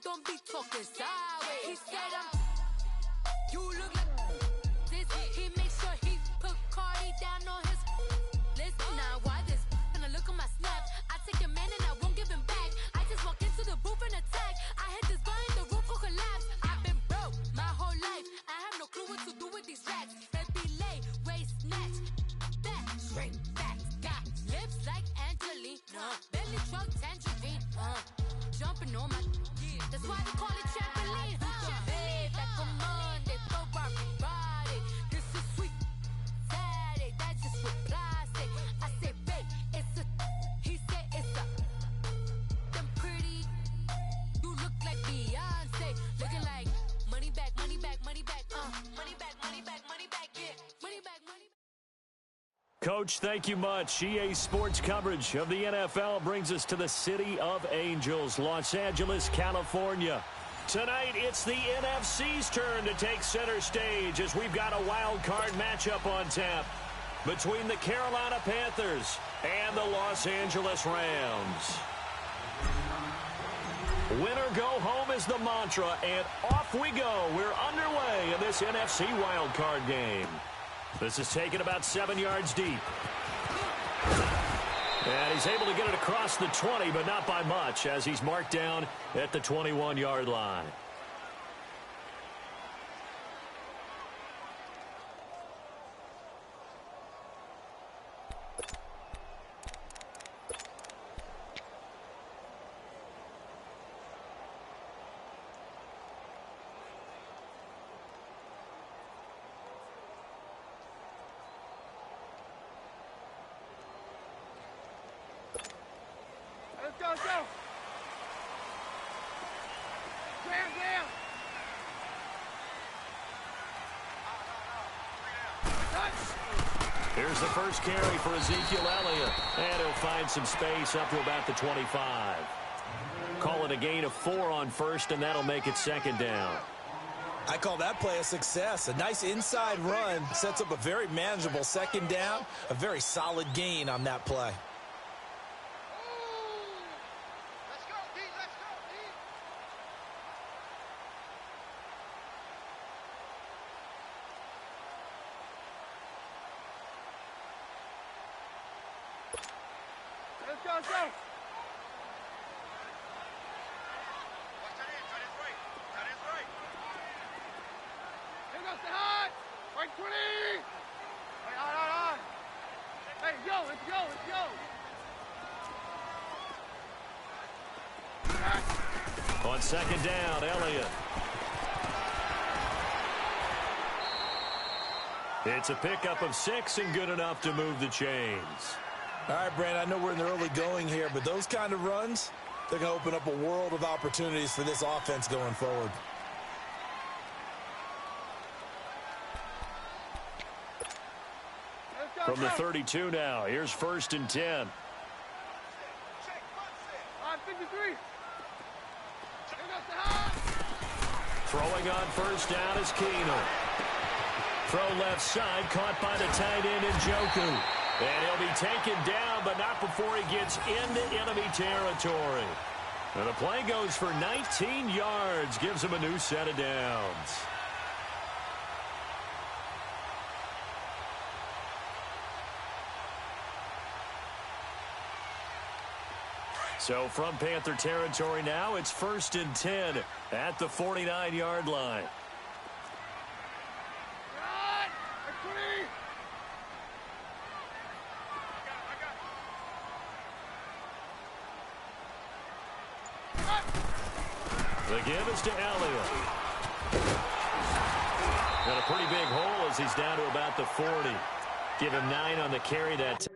don't be talking sideways. He said you look like this. He made sure he put Cardi down on his list. Now why this? Gonna look at my snap. I take your man and I won't give him back. I just walk into the booth and attack. I hit this guy in the roof will collapse. I've been broke my whole life. I have no clue what to do with these racks. Baby lay, waist snatch, back straight back. Got lips like Angelina, belly truck tangerine. Jumping on my, that's why they call it trampoline. Hey, back on Monday, throw Friday. This is sweet Saturday, that's just what plastic. I say, babe, it's a, he said it's a, them pretty, you look like Beyonce, looking like money back, money back, money back, money back, money back, money back, yeah, money back, money back. Coach, thank you much. EA Sports coverage of the NFL brings us to the City of Angels, Los Angeles, California. Tonight, it's the NFC's turn to take center stage as we've got a wild card matchup on tap between the Carolina Panthers and the Los Angeles Rams. Win or go home is the mantra, and off we go. We're underway in this NFC wild card game. This is taken about 7 yards deep. And he's able to get it across the 20, but not by much, as he's marked down at the 21-yard line. Let's go. Graham. Here's the first carry for Ezekiel Elliott. And he'll find some space up to about the 25. Call it a gain of 4 on first, and that'll make it second down. I call that play a success. A nice inside run sets up a very manageable second down. A very solid gain on that play. Let's go. Here goes the high. Right 20. Wait, on. Hey, let's go. On second down, Elliott. It's a pickup of 6 and good enough to move the chains. All right, Brandon, I know we're in the early going here, but those kind of runs, they're going to open up a world of opportunities for this offense going forward. From the 32 now, here's 1st and 10. 53. Throwing on first down is Keenum. Throw left side, caught by the tight end Njoku. And he'll be taken down, but not before he gets into enemy territory. And the play goes for 19 yards, gives him a new set of downs. So from Panther territory now, it's 1st and 10 at the 49-yard line. The give is to Elliott. Got a pretty big hole as he's down to about the 40. Give him 9 on the carry that time.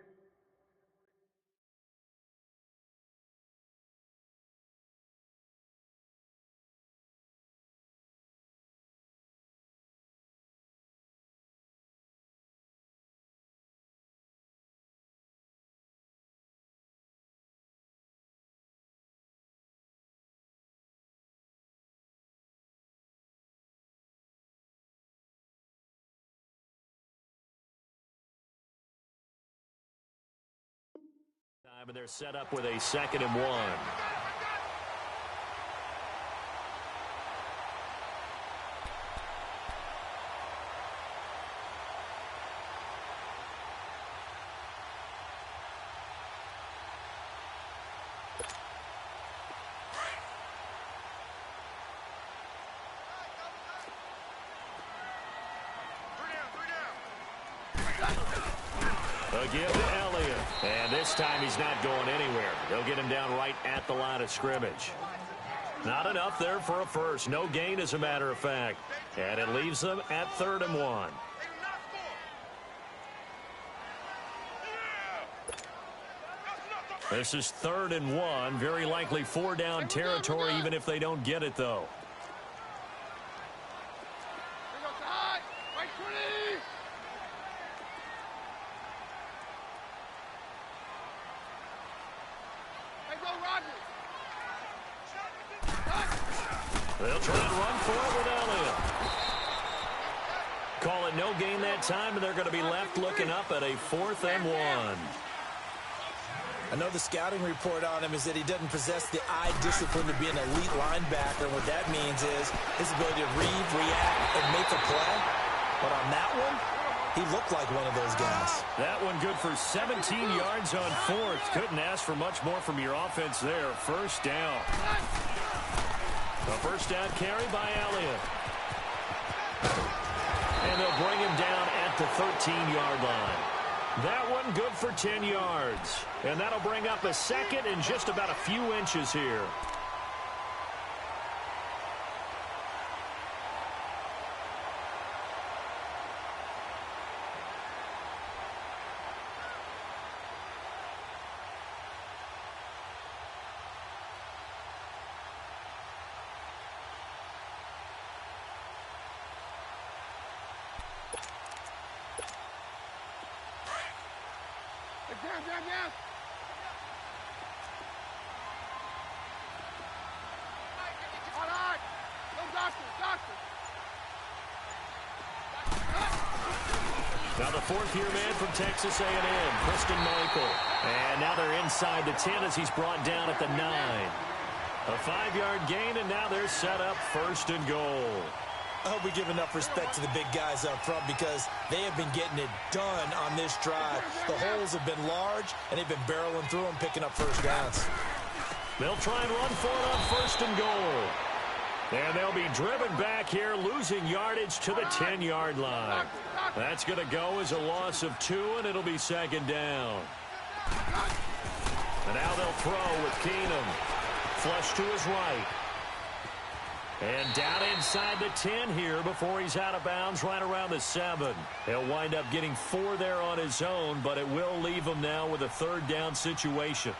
And they're set up with a 2nd and 1. A give to Elliott. And this time he's not going anywhere. They'll get him down right at the line of scrimmage. Not enough there for a first. No gain, as a matter of fact. And it leaves them at 3rd and 1. This is 3rd and 1. Very likely 4-down territory, even if they don't get it, though. They'll try and run for it with Elliott. Call it no gain that time, and they're going to be left looking up at a 4th and 1. I know the scouting report on him is that he doesn't possess the eye discipline to be an elite linebacker. And what that means is his ability to read, react, and make a play. But on that one, he looked like one of those guys. That one good for 17 yards on 4th. Couldn't ask for much more from your offense there. 1st down. A 1st down carry by Elliott. And they'll bring him down at the 13-yard line. That one good for 10 yards. And that'll bring up a 2nd and just about a few inches here. Down. All right. Go, doctor. Now the 4th-year man from Texas A&M, Christian Michael. And now they're inside the 10 as he's brought down at the 9. A 5-yard gain, and now they're set up 1st and goal. I hope we give enough respect to the big guys up front because they have been getting it done on this drive. The holes have been large, and they've been barreling through them, picking up 1st downs. They'll try and run for it on 1st and goal. And they'll be driven back here, losing yardage to the 10-yard line. That's going to go as a loss of 2, and it'll be 2nd down. And now they'll throw with Keenum. Flush to his right. And down inside the 10 here before he's out of bounds right around the 7. He'll wind up getting 4 there on his own, but it will leave him now with a 3rd down situation.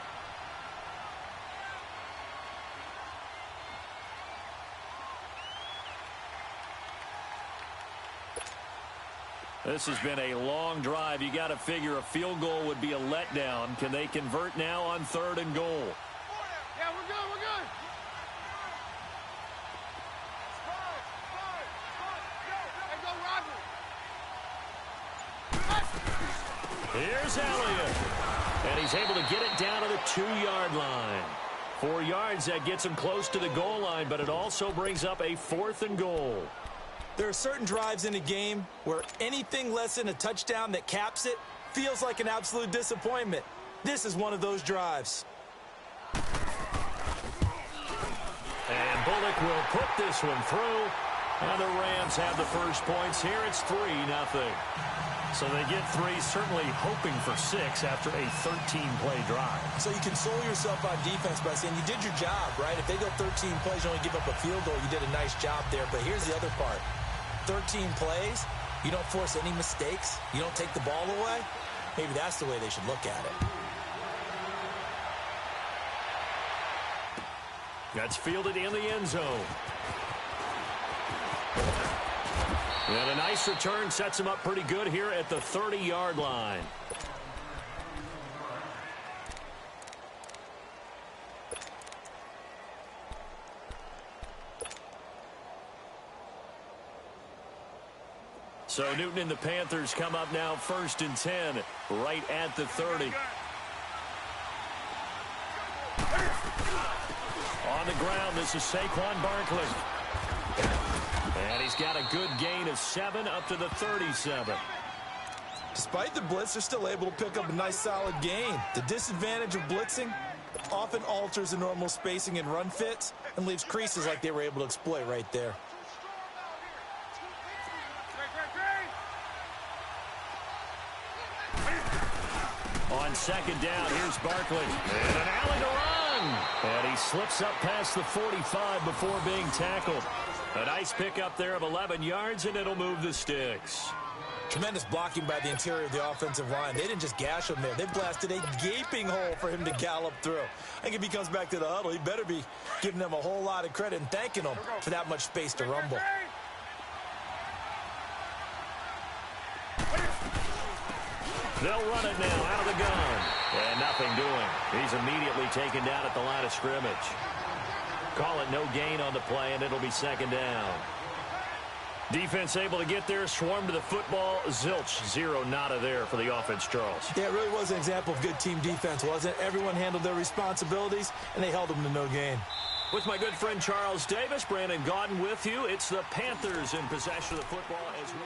This has been a long drive. You got to figure a field goal would be a letdown. Can they convert now on 3rd and goal? Yeah, we're good. Here's Elliott. And he's able to get it down to the 2-yard line. 4 yards, that gets him close to the goal line, but it also brings up a 4th and goal. There are certain drives in a game where anything less than a touchdown that caps it feels like an absolute disappointment. This is one of those drives. And Bullock will put this one through. And the Rams have the first points here. It's 3-0. So they get 3, certainly hoping for 6 after a 13-play drive. So you console yourself on defense by saying you did your job, right? If they go 13 plays, you only give up a field goal, you did a nice job there. But here's the other part. 13 plays, you don't force any mistakes, you don't take the ball away. Maybe that's the way they should look at it. That's fielded in the end zone. And a nice return sets him up pretty good here at the 30-yard line. So Newton and the Panthers come up now 1st and 10, right at the 30. On the ground, this is Saquon Barkley. And he's got a good gain of 7 up to the 37. Despite the blitz, they're still able to pick up a nice solid gain. The disadvantage of blitzing often alters the normal spacing and run fits and leaves creases like they were able to exploit right there. on second down. Here's Barkley. And an alley to run. And he slips up past the 45 before being tackled. A nice pickup there of 11 yards, and it'll move the sticks. Tremendous blocking by the interior of the offensive line. They didn't just gash him there. They blasted a gaping hole for him to gallop through. I think if he comes back to the huddle, he better be giving them a whole lot of credit and thanking them for that much space to rumble. They'll run it now out of the gun. And nothing doing. He's immediately taken down at the line of scrimmage. Call it no gain on the play, and it'll be second down. Defense able to get there, swarm to the football. Zilch, zero, nada there for the offense, Charles. Yeah, it really was an example of good team defense, wasn't it? Everyone handled their responsibilities, and they held them to no gain. With my good friend Charles Davis, Brandon Gaudin with you. It's the Panthers in possession of the football as we...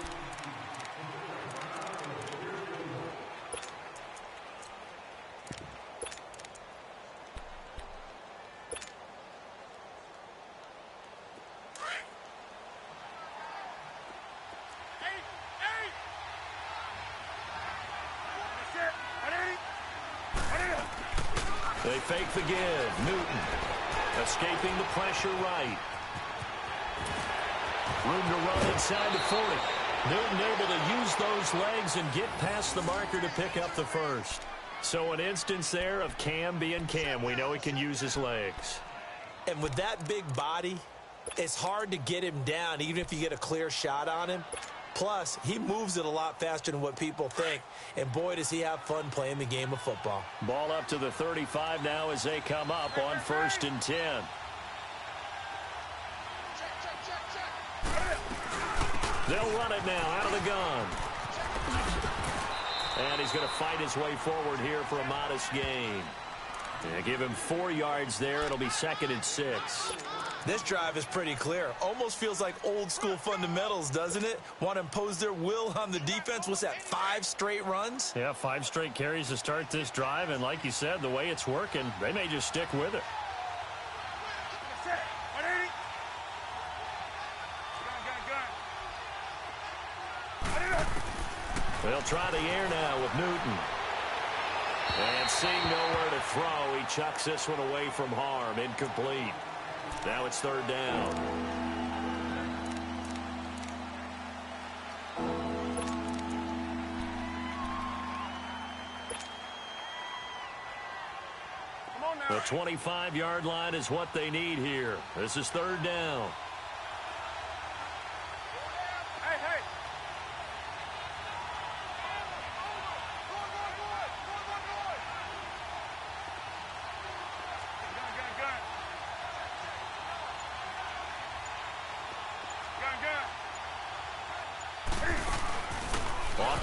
They fake the give. Newton escaping the pressure right. Room to run inside the 40. Newton able to use those legs and get past the marker to pick up the first. So an instance there of Cam being Cam. We know he can use his legs. And with that big body, it's hard to get him down, even if you get a clear shot on him. Plus, he moves it a lot faster than what people think. And boy, does he have fun playing the game of football. Ball up to the 35 now as they come up on 1st and 10. They'll run it now out of the gun. And he's going to fight his way forward here for a modest gain. Yeah, give him 4 yards there. It'll be 2nd and 6. This drive is pretty clear. Almost feels like old school fundamentals, doesn't it? Want to impose their will on the defense. What's that, 5 straight runs? Yeah, 5 straight carries to start this drive. And like you said, the way it's working, they may just stick with it. They'll try the air now with Newton. And seeing nowhere to throw, he chucks this one away from harm. Incomplete. Now it's 3rd down. The 25-yard line is what they need here. This is 3rd down.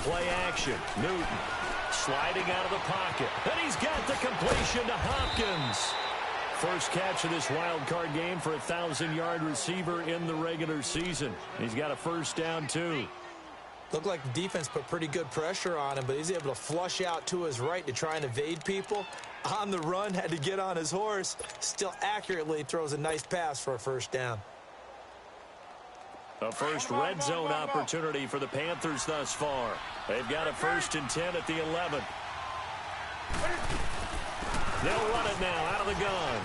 Play action. Newton sliding out of the pocket. And he's got the completion to Hopkins. First catch of this wild card game for a 1,000-yard receiver in the regular season. He's got a 1st down, too. Looked like the defense put pretty good pressure on him, but he's able to flush out to his right to try and evade people. On the run, had to get on his horse. Still accurately throws a nice pass for a 1st down. A first red zone opportunity for the Panthers thus far. They've got a 1st and 10 at the 11. They'll run it now out of the gun.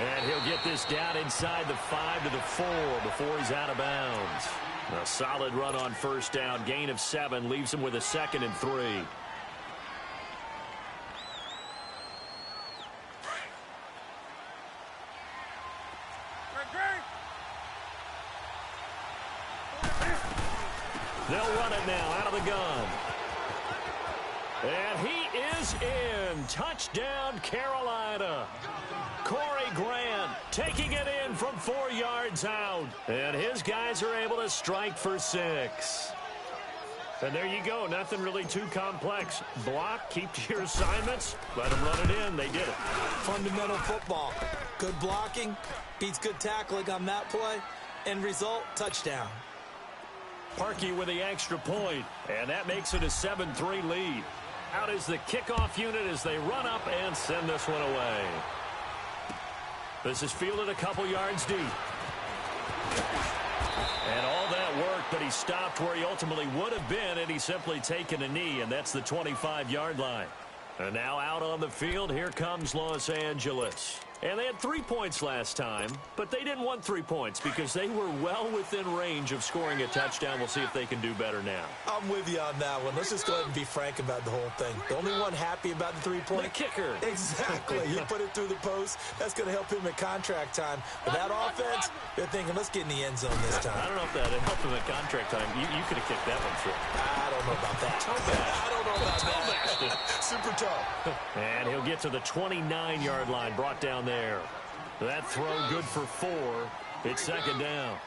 And he'll get this down inside the 5 to the 4 before he's out of bounds. A solid run on 1st down. Gain of 7 leaves him with a 2nd and 3. They'll run it now out of the gun. And he is in. Touchdown, Carolina. Corey Grant taking it in from 4 yards out. And his guys are able to strike for 6. And there you go. Nothing really too complex. Block, keep to your assignments, let them run it in. They did it. Fundamental football. Good blocking beats good tackling on that play. End result, touchdown. Parkey with the extra point, and that makes it a 7-3 lead. Out is the kickoff unit as they run up and send this one away. This is fielded a couple yards deep. And all that work, but he stopped where he ultimately would have been, and he's simply taken a knee, and that's the 25-yard line. And now out on the field, here comes Los Angeles. And they had 3 points last time, but they didn't want 3 points because they were well within range of scoring a touchdown. We'll see if they can do better now. I'm with you on that one. Let's just go ahead and be frank about the whole thing. The only one happy about the 3-point. The kicker. Exactly. He put it through the post. That's going to help him at contract time. But that offense, they're thinking, let's get in the end zone this time. I don't know if that helped him at contract time. You could have kicked that one through. I don't know about that. I don't know about that. Super tough. And he'll get to the 29-yard line, brought down there. That throw good for 4. It's second down.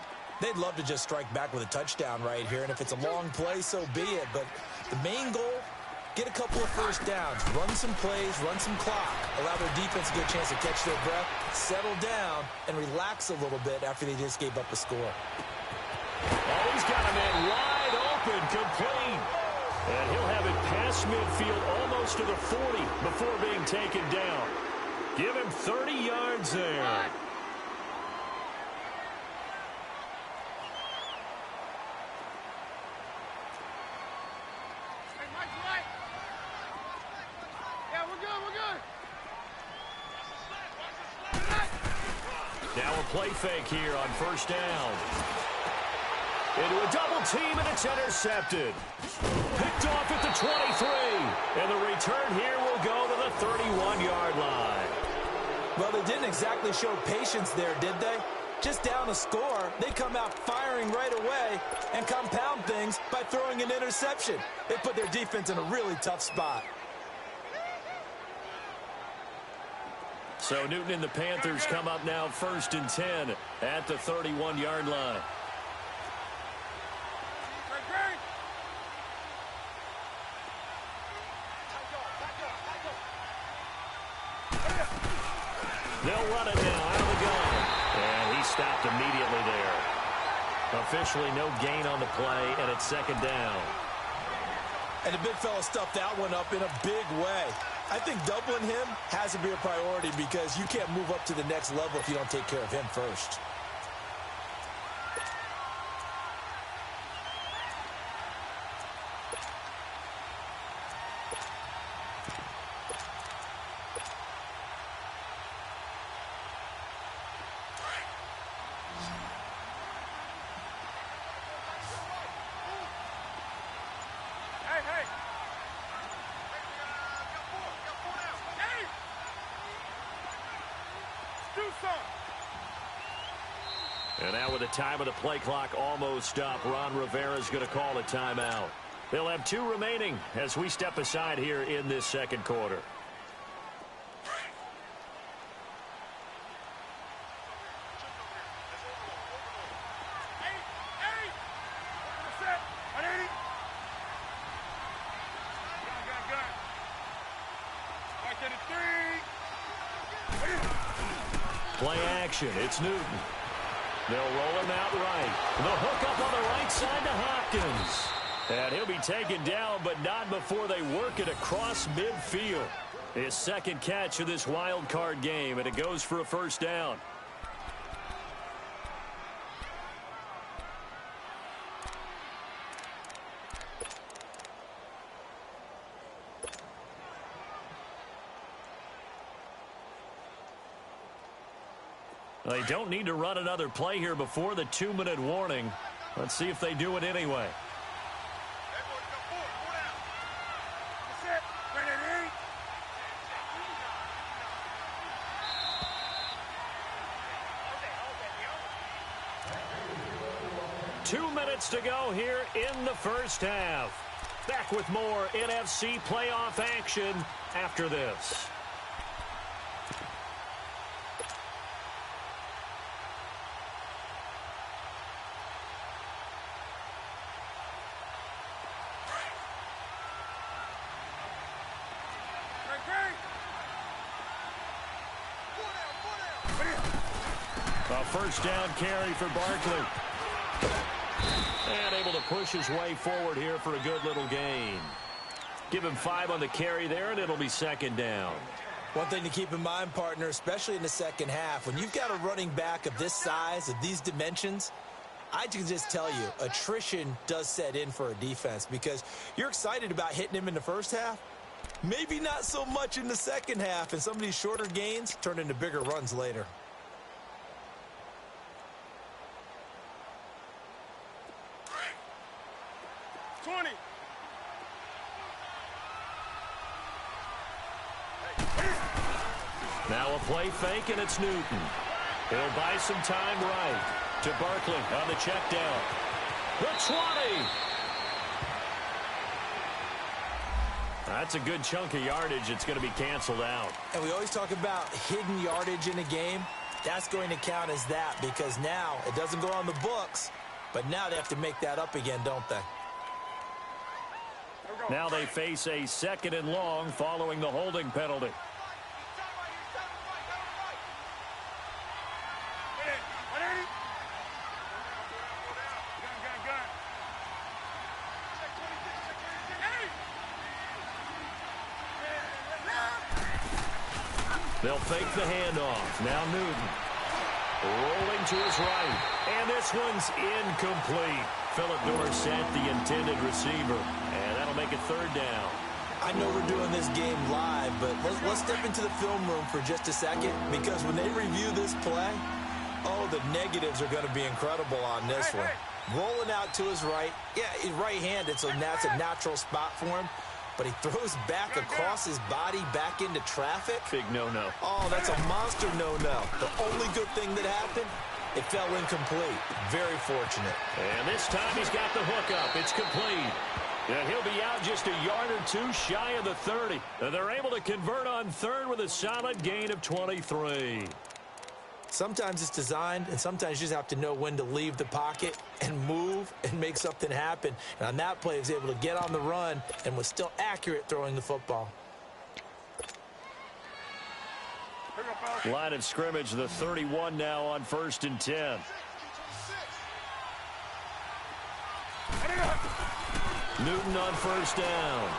They'd love to just strike back with a touchdown right here, and if it's a long play, so be it. But the main goal, get a couple of first downs, run some plays, run some clock, allow their defense a good chance to catch their breath, settle down, and relax a little bit after they just gave up a score. Oh, he's got a man wide open, complete. And he'll have it past midfield almost to the 40 before being taken down. Give him 30 yards there. Yeah, we're good. Now a play fake here on first down. Into a double team, and it's intercepted. Picked off at the 23. And the return here will go to the 31-yard line. Well, they didn't exactly show patience there, did they? Just down a score, they come out firing right away and compound things by throwing an interception. They put their defense in a really tough spot. So Newton and the Panthers come up now 1st and 10 at the 31-yard line. They'll run it now out of the gun. And he stopped immediately there. Officially no gain on the play, and it's second down. And the big fella stuffed that one up in a big way. I think doubling him has to be a priority because you can't move up to the next level if you don't take care of him first. And now with the time of the play clock almost up, Ron Rivera's going to call a timeout. They'll have 2 remaining as we step aside here in this second quarter. Play action. It's Newton. They'll roll him out right. The hook up on the right side to Hopkins. And he'll be taken down, but not before they work it across midfield. His second catch of this wild card game, and it goes for a first down. They don't need to run another play here before the 2-minute warning. Let's see if they do it anyway. Two minutes to go here in the first half. Back with more NFC playoff action after this. A first down carry for Barkley. And able to push his way forward here for a good little gain. Give him 5 on the carry there, and it'll be second down. One thing to keep in mind, partner, especially in the second half, when you've got a running back of this size, of these dimensions, I can just tell you, attrition does set in for a defense because you're excited about hitting him in the first half. Maybe not so much in the second half, and some of these shorter gains turn into bigger runs later. Now a play fake, and it's Newton. He'll buy some time right to Barkley on the check down. The 20. That's a good chunk of yardage. It's going to be canceled out. And we always talk about hidden yardage in a game. That's going to count as that because now it doesn't go on the books, but now they have to make that up again, don't they? Now they face a 2nd and long following the holding penalty. They'll fake the handoff. Now Newton rolling to his right. And this one's incomplete. Philip Dorsett, the intended receiver. And that'll make it 3rd down. I know we're doing this game live, but let's step into the film room for just a second because when they review this play, oh, the negatives are going to be incredible on this one. Rolling out to his right. Yeah, he's right-handed, so that's a natural spot for him. But he throws back across his body back into traffic. Big no-no. Oh, that's a monster no-no. The only good thing that happened, it fell incomplete. Very fortunate. And this time he's got the hook up. It's complete. And he'll be out just a yard or two shy of the 30. And they're able to convert on 3rd with a solid gain of 23. Sometimes it's designed, and sometimes you just have to know when to leave the pocket and move and make something happen. And on that play, he was able to get on the run and was still accurate throwing the football. Line of scrimmage, the 31 now on 1st and 10. Newton on 1st down.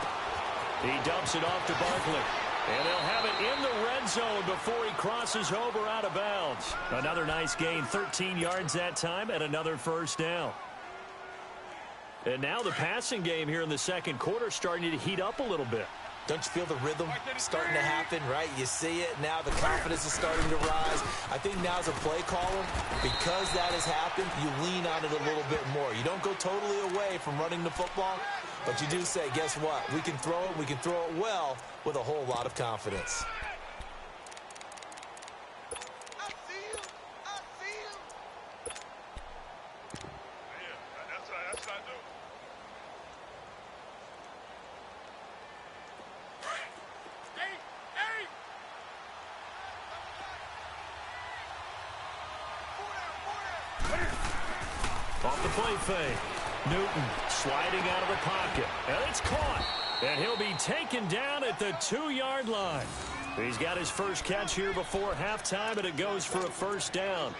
He dumps it off to Barkley. And they'll have it in the red zone before he crosses over out of bounds. Another nice gain, 13 yards that time, and another 1st down. And now the passing game here in the 2nd quarter starting to heat up a little bit. Don't you feel the rhythm starting to happen, right? You see it now. The confidence is starting to rise. I think now as a play caller, because that has happened, you lean on it a little bit more. You don't go totally away from running the football, but you do say, guess what? We can throw it. We can throw it well with a whole lot of confidence. Off the play fake. Newton sliding out of the pocket. And it's caught. And he'll be taken down at the 2-yard line. He's got his first catch here before halftime, and it goes for a 1st down.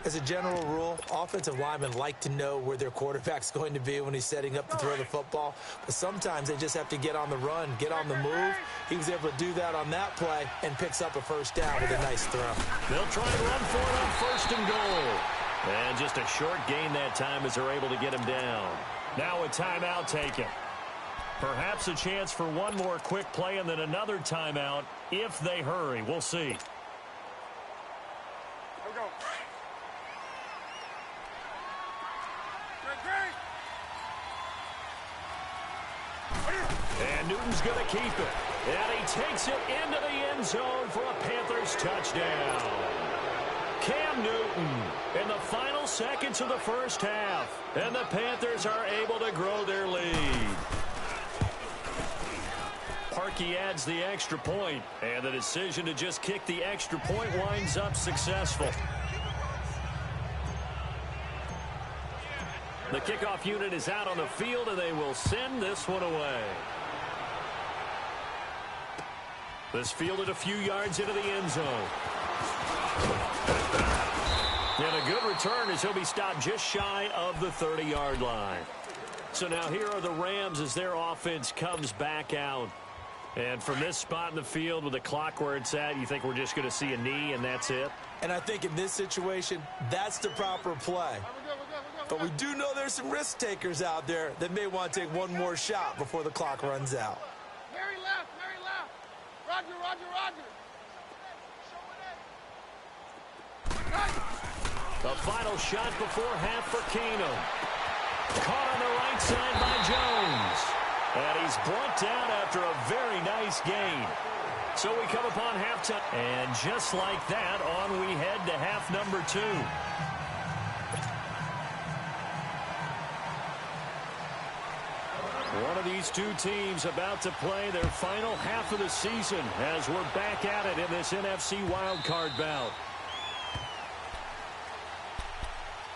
As a general rule, offensive linemen like to know where their quarterback's going to be when he's setting up to throw the football. But sometimes they just have to get on the run, get on the move. He was able to do that on that play and picks up a 1st down with a nice throw. They'll try and run for it on 1st and goal. And just a short gain that time as they're able to get him down. Now a timeout taken. Perhaps a chance for one more quick play and then another timeout if they hurry. We'll see. Here we go. And Newton's going to keep it. And he takes it into the end zone for a Panthers touchdown. Cam Newton in the final seconds of the 1st half. And the Panthers are able to grow their lead. Parkey adds the extra point, and the decision to just kick the extra point winds up successful. The kickoff unit is out on the field, and they will send this one away. This fielded a few yards into the end zone. And a good return as he'll be stopped just shy of the 30-yard line. So now here are the Rams as their offense comes back out. And from this spot in the field with the clock where it's at, you think we're just going to see a knee and that's it? And I think in this situation, that's the proper play. We're good. But we do know there's some risk takers out there that may want to take one more shot before the clock runs out. Mary left, Mary left. Roger, Roger, Roger. The final shot before half for Kano. Caught on the right side by Jones. And he's brought down after a very nice gain. So we come upon halftime. And just like that, on we head to half number 2. One of these two teams about to play their final half of the season as we're back at it in this NFC wildcard bout.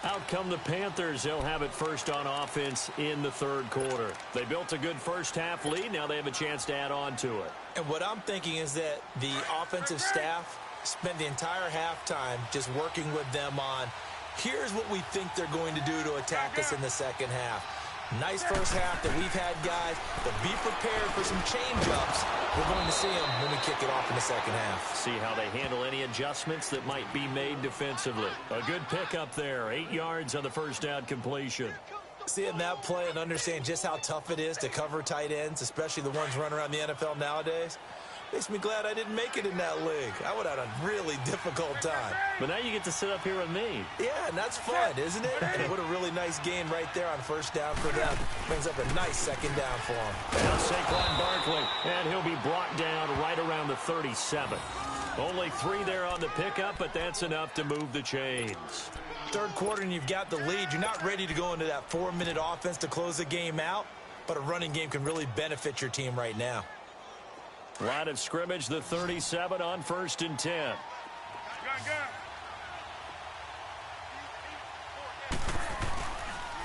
Out come the Panthers. They'll have it first on offense in the third quarter. They built a good first half lead. Now they have a chance to add on to it. And what I'm thinking is that the offensive staff spent the entire halftime just working with them on, here's what we think they're going to do to attack us in the second half. Nice first half that we've had, guys, but be prepared for some change-ups. We're going to see them when we kick it off in the second half. See how they handle any adjustments that might be made defensively. A good pickup there, 8 yards on the first down completion. Seeing that play and understand just how tough it is to cover tight ends, especially the ones running around the NFL nowadays, makes me glad I didn't make it in that league. I would have had a really difficult time. But now you get to sit up here with me. Yeah, and that's fun, isn't it? And what a really nice gain right there on first down for them. Brings up a nice second down for them. Now Saquon Barkley, and he'll be brought down right around the 37. Only 3 there on the pickup, but that's enough to move the chains. Third quarter and you've got the lead. You're not ready to go into that 4-minute offense to close the game out, but a running game can really benefit your team right now. Line of scrimmage, the 37 on 1st and 10.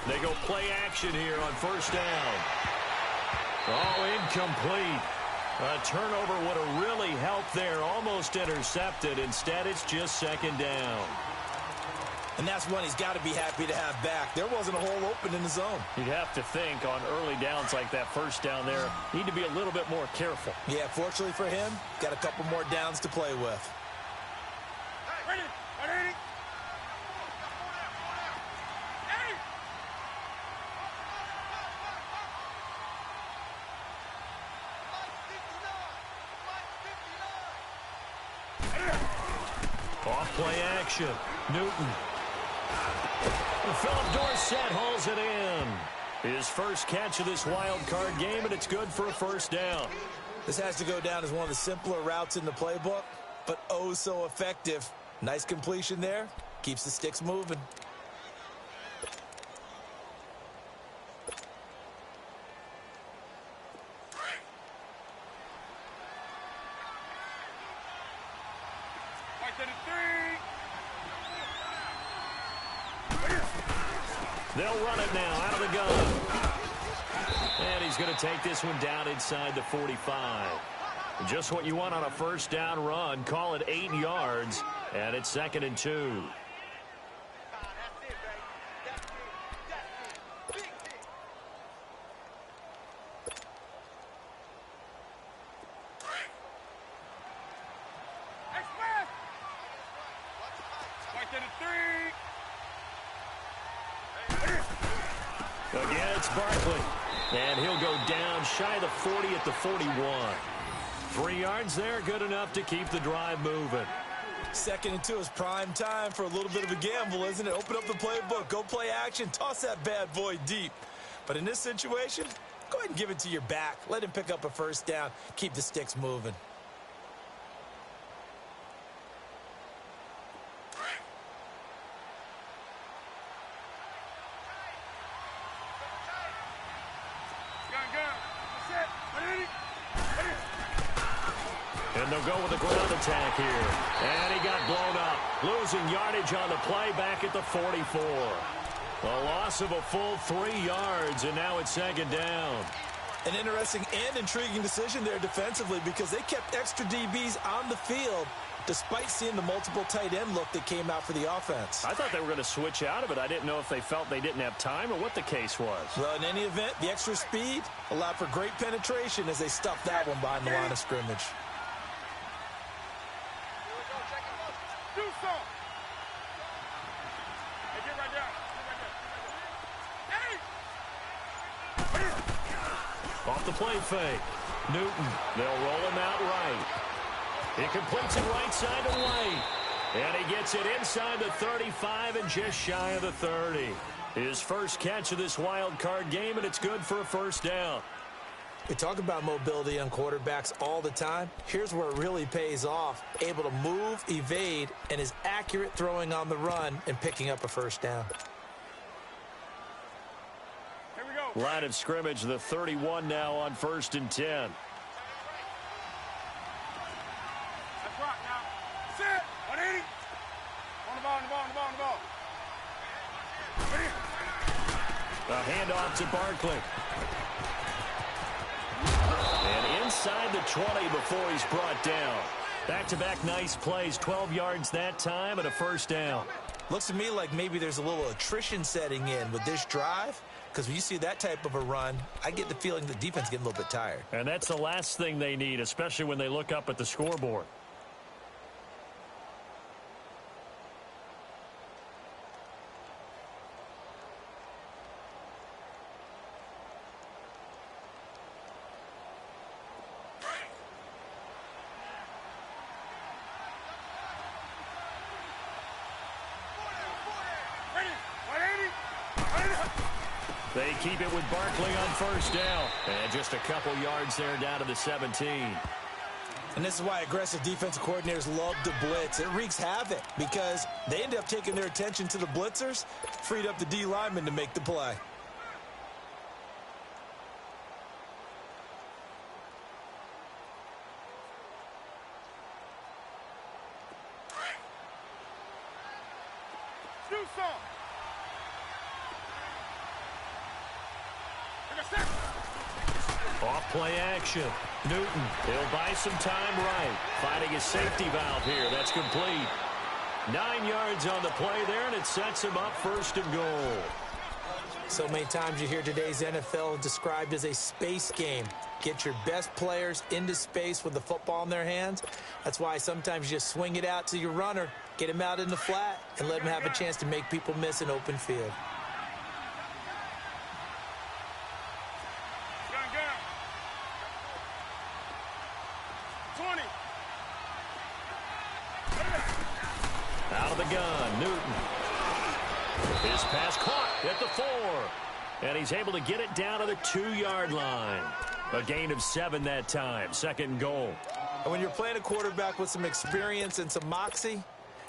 They go play action here on first down. Oh, incomplete. A turnover would have really helped there. Almost intercepted. Instead, it's just second down. And that's one he's got to be happy to have back. There wasn't a hole open in the zone. You'd have to think on early downs like that first down there, need to be a little bit more careful. Yeah, fortunately for him, got a couple more downs to play with. Ready, ready. Off play action. Newton. Philip Dorsett hauls it in. His first catch of this wild card game, and it's good for a first down. This has to go down as one of the simpler routes in the playbook, but oh so effective. Nice completion there. Keeps the sticks moving. They'll run it now out of the gun. And he's going to take this one down inside the 45. Just what you want on a first down run. Call it 8 yards, and it's 2nd and 2. Again, it's Barkley. And he'll go down shy of the 40 at the 41. 3 yards there, good enough to keep the drive moving. 2nd and 2 is prime time for a little bit of a gamble, isn't it? Open up the playbook, go play action, toss that bad boy deep. But in this situation, go ahead and give it to your back. Let him pick up a first down, keep the sticks moving. And they'll go with a ground attack here. And he got blown up. Losing yardage on the play back at the 44. A loss of a full 3 yards, and now it's 2nd down. An interesting and intriguing decision there defensively because they kept extra DBs on the field despite seeing the multiple tight end look that came out for the offense. I thought they were going to switch out of it. I didn't know if they felt they didn't have time or what the case was. Well, in any event, the extra speed allowed for great penetration as they stuffed that one behind the line of scrimmage. Off the play fake. Newton, they'll roll him out right. He completes it right side to White. And he gets it inside the 35 and just shy of the 30. His first catch of this wild card game, and it's good for a first down. We talk about mobility on quarterbacks all the time. Here's where it really pays off. Able to move, evade, and is accurate throwing on the run and picking up a first down. Here we go. Line of scrimmage, the 31 now on 1st and 10. That's right now. Sit. 180. On the ball, on the ball, on the ball, on the ball. A handoff to Barkley. And inside the 20 before he's brought down. Back-to-back nice plays, 12 yards that time and a first down. Looks to me like maybe there's a little attrition setting in with this drive, because when you see that type of a run, I get the feeling the defense is getting a little bit tired. And that's the last thing they need, especially when they look up at the scoreboard. They keep it with Barkley on first down. And just a couple yards there down to the 17. And this is why aggressive defensive coordinators love to blitz. It wreaks havoc because they end up taking their attention to the blitzers, freed up the D lineman to make the play. Do some. Off play action. Newton, he'll buy some time right. Finding his safety valve here. That's complete. 9 yards on the play there, and it sets him up 1st and goal. So many times you hear today's NFL described as a space game. Get your best players into space with the football in their hands. That's why sometimes you just swing it out to your runner, get him out in the flat, and let him have a chance to make people miss an open field. Out of the gun, Newton. His pass caught at the 4. And he's able to get it down to the 2-yard line. A gain of 7 that time. 2nd and goal. And when you're playing a quarterback with some experience and some moxie,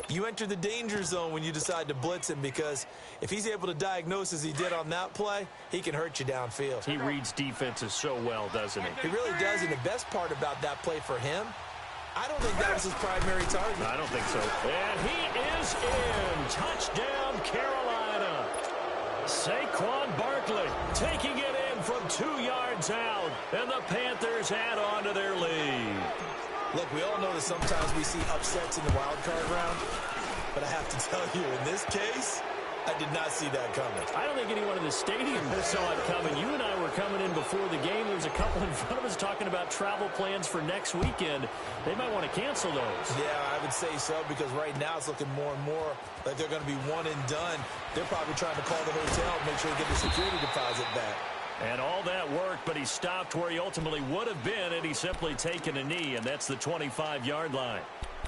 you enter the danger zone when you decide to blitz him, because if he's able to diagnose as he did on that play, he can hurt you downfield. He reads defenses so well, doesn't he? He really does, and the best part about that play for him, I don't think that was his primary target. I don't think so. And he is in. Touchdown, Carolina. Saquon Barkley taking it in from 2 yards out, and the Panthers add on to their lead. Look, we all know that sometimes we see upsets in the wild card round, but I have to tell you, in this case, I did not see that coming. I don't think anyone in the stadium saw it coming. You and I were coming in before the game. There was a couple in front of us talking about travel plans for next weekend. They might want to cancel those. Yeah, I would say so, because right now it's looking more and more like they're going to be one and done. They're probably trying to call the hotel and make sure they get the security deposit back. And all that worked, but he stopped where he ultimately would have been, and he's simply taken a knee, and that's the 25-yard line.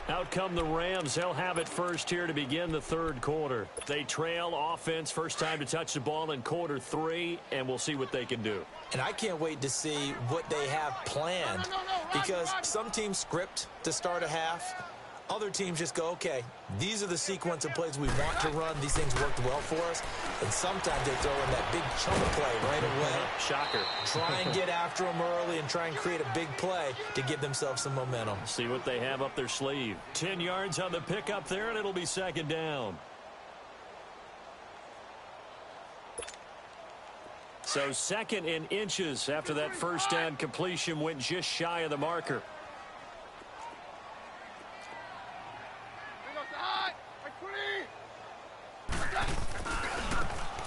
Out come the Rams. They'll have it first here to begin the 3rd quarter. They trail offense, first time to touch the ball in quarter 3, and we'll see what they can do. And I can't wait to see what they have planned, because some teams script to start a half. Other teams just go, okay, these are the sequence of plays we want to run. These things worked well for us. And sometimes they throw in that big chunk play right away. Shocker. Try and get after them early and try and create a big play to give themselves some momentum. See what they have up their sleeve. 10 yards on the pickup there, and it'll be 2nd down. So 2nd in inches after that first down completion went just shy of the marker.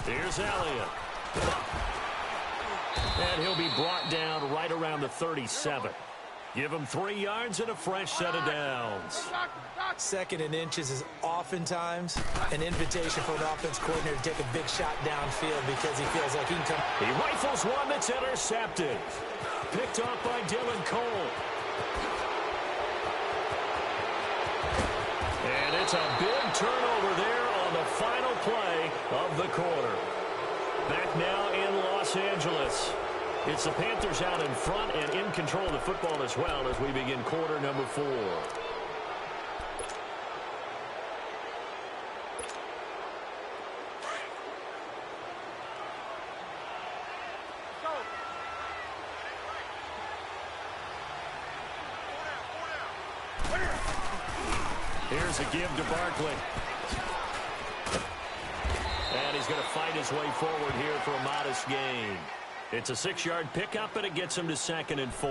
Here's Elliott. And he'll be brought down right around the 37. Give him 3 yards and a fresh set of downs. 2nd and inches is oftentimes an invitation for an offense coordinator to take a big shot downfield because he feels like he can come. He rifles one that's intercepted. Picked up by Dylan Cole. And it's a big turnover there on the final play of the quarter. Back now in Los Angeles. It's the Panthers out in front and in control of the football as well as we begin quarter number 4. Here's a give to Barkley. And he's going to fight his way forward here for a modest gain. It's a 6-yard pickup, and it gets him to 2nd and 4.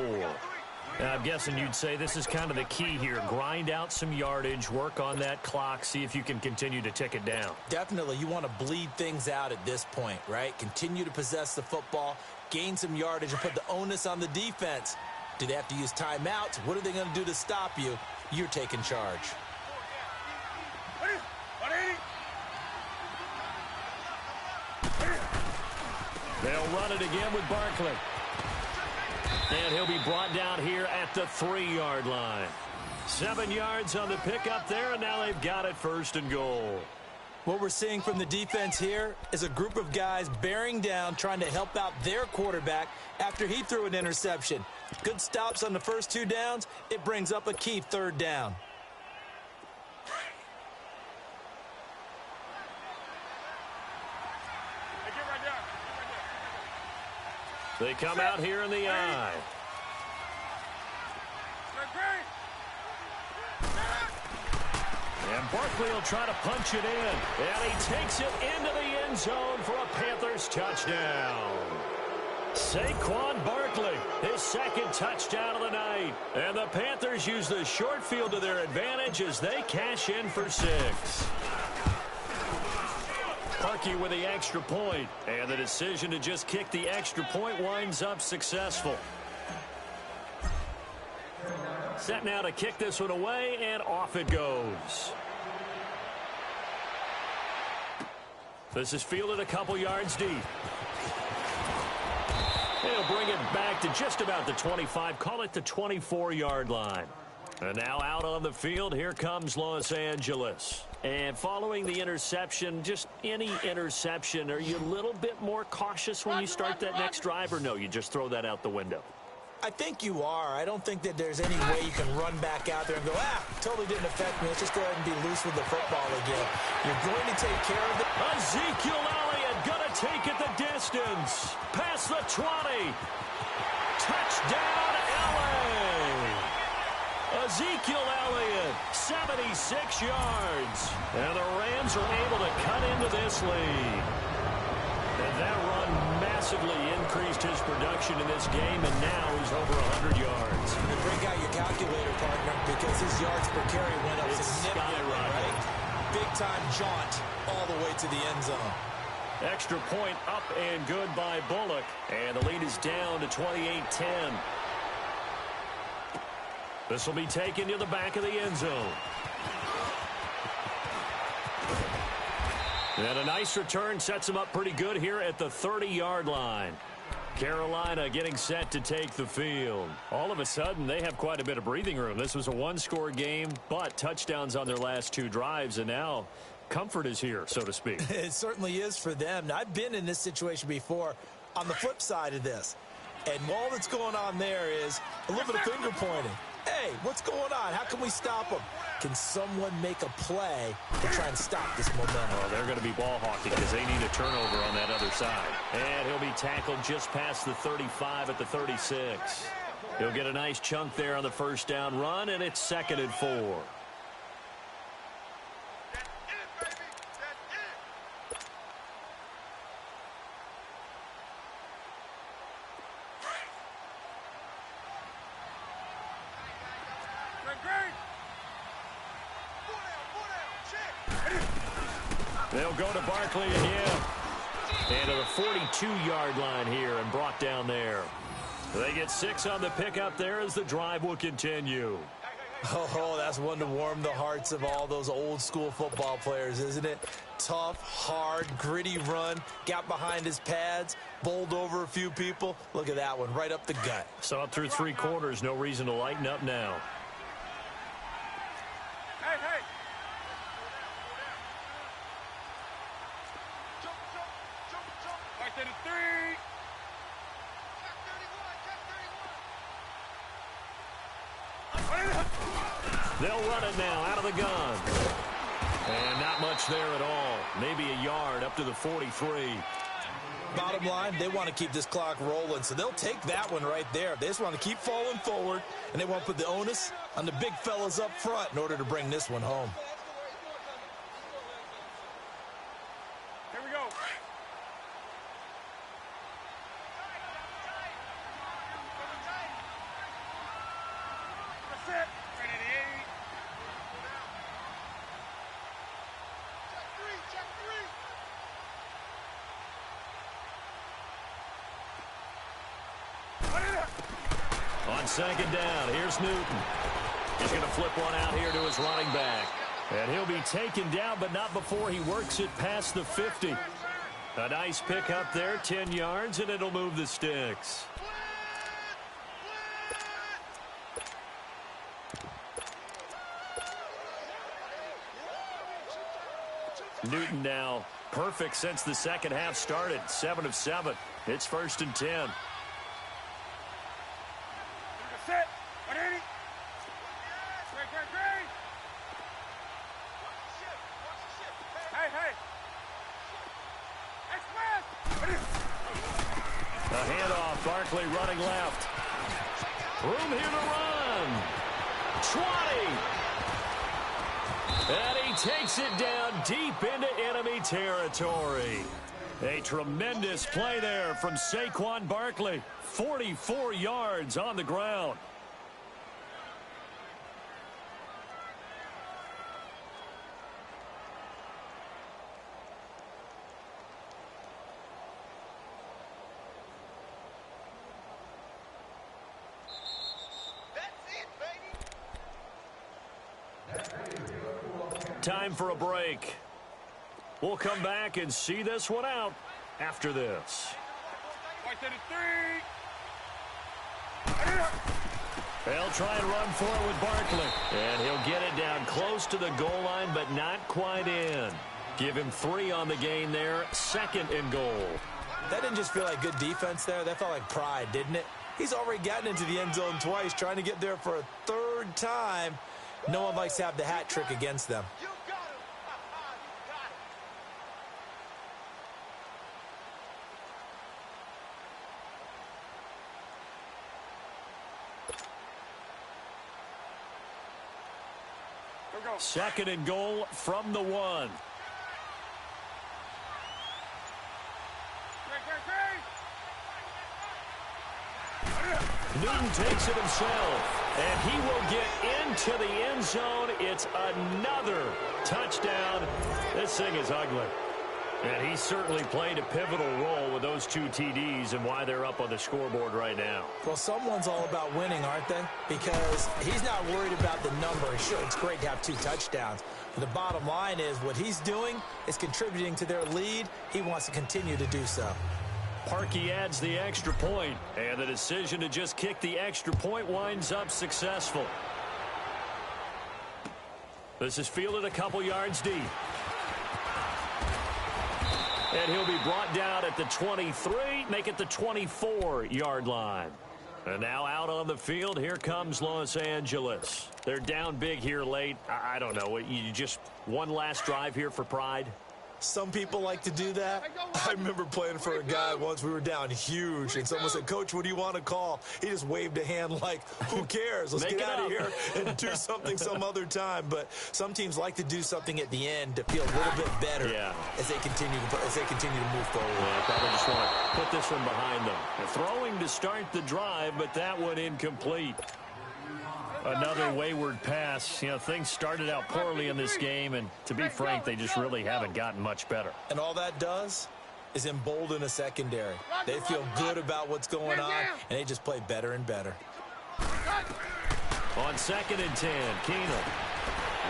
I'm guessing you'd say this is kind of the key here. Grind out some yardage, work on that clock, see if you can continue to tick it down. Definitely. You want to bleed things out at this point, right? Continue to possess the football, gain some yardage, and put the onus on the defense. Do they have to use timeouts? What are they going to do to stop you? You're taking charge. They'll run it again with Barkley. And he'll be brought down here at the 3-yard line. 7 yards on the pickup there, and now they've got it 1st and goal. What we're seeing from the defense here is a group of guys bearing down, trying to help out their quarterback after he threw an interception. Good stops on the first 2 downs. It brings up a key 3rd down. They come out here in the I. And Barkley will try to punch it in. And he takes it into the end zone for a Panthers touchdown. Saquon Barkley, his 2nd touchdown of the night. And the Panthers use the short field to their advantage as they cash in for 6. Parkey with the extra point, and the decision to just kick the extra point winds up successful. Set now to kick this one away, and off it goes. This is fielded a couple yards deep. He'll bring it back to just about the 25, call it the 24-yard line. And now out on the field, here comes Los Angeles. And following the interception, just any interception, are you a little bit more cautious when you start that next drive, or no, you just throw that out the window? I think you are. I don't think that there's any way you can run back out there and go, totally didn't affect me. Let's just go ahead and be loose with the football again. You're going to take care of it. Ezekiel Elliott going to take it the distance. Past the 20. Touchdown, LA. Ezekiel Elliott, 76 yards. And the Rams are able to cut into this lead. And that run massively increased his production in this game, and now he's over 100 yards. And bring out your calculator, partner, because his yards per carry went up significantly, right? Big-time jaunt all the way to the end zone. Extra point up and good by Bullock. And the lead is down to 28-10. This will be taken to the back of the end zone. And a nice return sets him up pretty good here at the 30-yard line. Carolina getting set to take the field. All of a sudden, they have quite a bit of breathing room. This was a one-score game, but touchdowns on their last 2 drives, and now comfort is here, so to speak. It certainly is for them. Now, I've been in this situation before on the flip side of this, and all that's going on there is a little bit of finger pointing. Hey, what's going on? How can we stop them? Can someone make a play to try and stop this momentum? Oh, they're going to be ball hawking because they need a turnover on that other side. And he'll be tackled just past the 35 at the 36. He'll get a nice chunk there on the first down run, and it's 2nd and 4. They'll go to Barkley again. And to the 42-yard line here and brought down there. They get 6 on the pickup there as the drive will continue. Oh, that's one to warm the hearts of all those old school football players, isn't it? Tough, hard, gritty run, got behind his pads, bowled over a few people. Look at that one, right up the gut. So up through 3 quarters, no reason to lighten up now. Hey, hey. Right to the 3. They'll run it now out of the gun. And not much there at all. Maybe a yard up to the 43. Bottom line, they want to keep this clock rolling, so they'll take that one right there. They just want to keep falling forward, and they want to put the onus on the big fellas up front in order to bring this one home. Here we go. That's it. Right at the 8. Check 3. On second down, here's Newton. He's going to flip one out here to his running back. And he'll be taken down, but not before he works it past the 50. A nice pick up there, 10 yards, and it'll move the sticks. Newton now perfect since the second half started. 7 of 7. It's 1st and 10. Set. 180. Great. Hey, hey. A handoff, Barkley running left. Room here to run. 20. And he takes it down deep into enemy territory. A tremendous play there from Saquon Barkley. 44 yards on the ground. Time for a break. We'll come back and see this one out after this. Right to the 3. They'll try and run for it with Barkley. And he'll get it down close to the goal line, but not quite in. Give him 3 on the gain there. 2nd and goal. That didn't just feel like good defense there. That felt like pride, didn't it? He's already gotten into the end zone twice, trying to get there for a 3rd time. No one likes to have the hat trick against them. You got him. You got it. 2nd and goal from the 1. Newton takes it himself, and he will get into the end zone. It's another touchdown. This thing is ugly. And he certainly played a pivotal role with those 2 TDs and why they're up on the scoreboard right now. Well, someone's all about winning, aren't they? Because he's not worried about the number. Sure, it's great to have 2 touchdowns. But the bottom line is what he's doing is contributing to their lead. He wants to continue to do so. Parkey adds the extra point, and the decision to just kick the extra point winds up successful. This is fielded a couple yards deep. And he'll be brought down at the 23, make it the 24-yard line. And now out on the field, here comes Los Angeles. They're down big here late. I don't know, you just one last drive here for pride? Some people like to do that. I remember playing for a guy once. We were down huge, and someone said, "Coach, what do you want to call?" He just waved a hand like, who cares? Let's get out of here and do something some other time. But some teams like to do something at the end to feel a little bit better as they continue to move forward. Yeah, probably just want to put this one behind them. They're throwing to start the drive, but that one incomplete. Another wayward pass. You know, things started out poorly in this game, and to be frank, they just really haven't gotten much better. And all that does is embolden a secondary. They feel good about what's going on, and they just play better and better. On 2nd and 10, Keenum.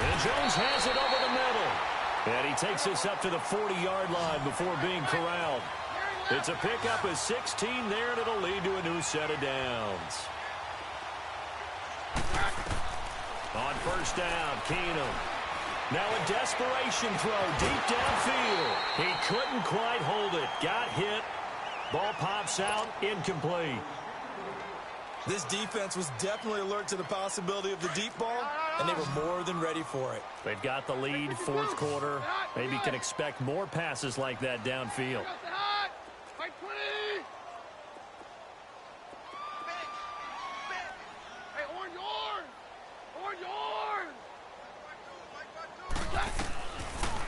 And Jones has it over the middle. And he takes us up to the 40-yard line before being corralled. It's a pickup of 16 there, and it'll lead to a new set of downs. On 1st down, Keenum. Now a desperation throw deep downfield. He couldn't quite hold it. Got hit. Ball pops out, incomplete. This defense was definitely alert to the possibility of the deep ball, and they were more than ready for it. They've got the lead, 4th quarter. Maybe can expect more passes like that downfield.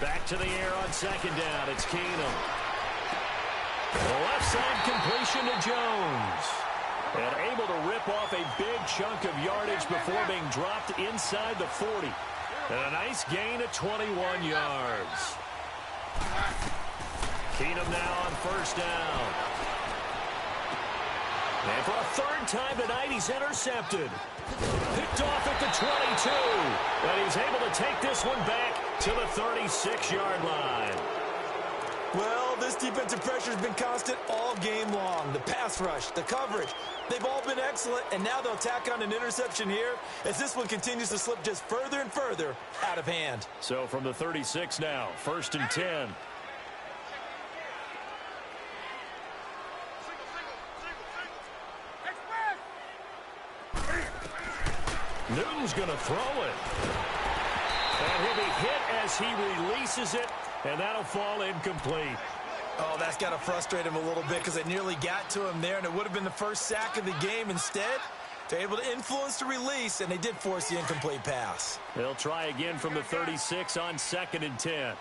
Back to the air on 2nd down. It's Keenum. Left side completion to Jones. And able to rip off a big chunk of yardage before being dropped inside the 40. And a nice gain of 21 yards. Keenum now on 1st down. And for a 3rd time tonight, he's intercepted. Picked off at the 22. And he's able to take this one back to the 36-yard line. Well, this defensive pressure has been constant all game long. The pass rush, the coverage, they've all been excellent, and now they'll tack on an interception here as this one continues to slip just further and further out of hand. So from the 36 now, 1st and 10. Newton's going to throw it. And he'll be hit as he releases it, and that'll fall incomplete. Oh, that's got to frustrate him a little bit because it nearly got to him there, and it would have been the first sack of the game. Instead, they're able to influence the release, and they did force the incomplete pass. They'll try again from the 36 on 2nd and 10.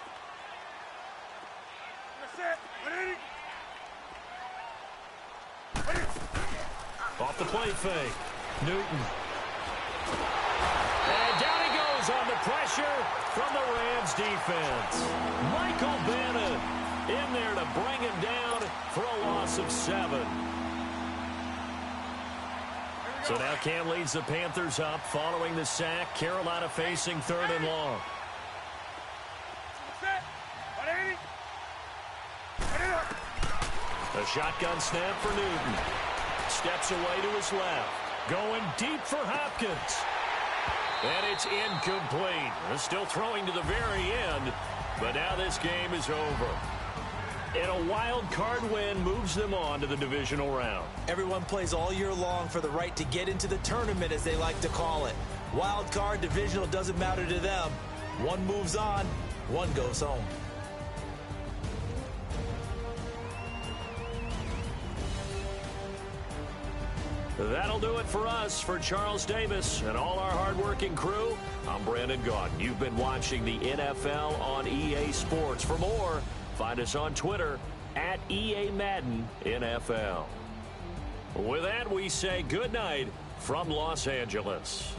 Off the play fake. Newton. And down he goes on the pressure from the Rams defense. Michael Bannon in there to bring him down for a loss of 7. So now Cam leads the Panthers up following the sack. Carolina facing 3rd and long. A shotgun snap for Newton. Steps away to his left. Going deep for Hopkins. And it's incomplete. They're still throwing to the very end, but now this game is over. And a wild card win moves them on to the divisional round. Everyone plays all year long for the right to get into the tournament, as they like to call it. Wild card, divisional, doesn't matter to them. One moves on, one goes home. That'll do it for us. For Charles Davis and all our hardworking crew, I'm Brandon Gaudin. You've been watching the NFL on EA Sports. For more, find us on Twitter at EA Madden NFL. With that, we say good night from Los Angeles.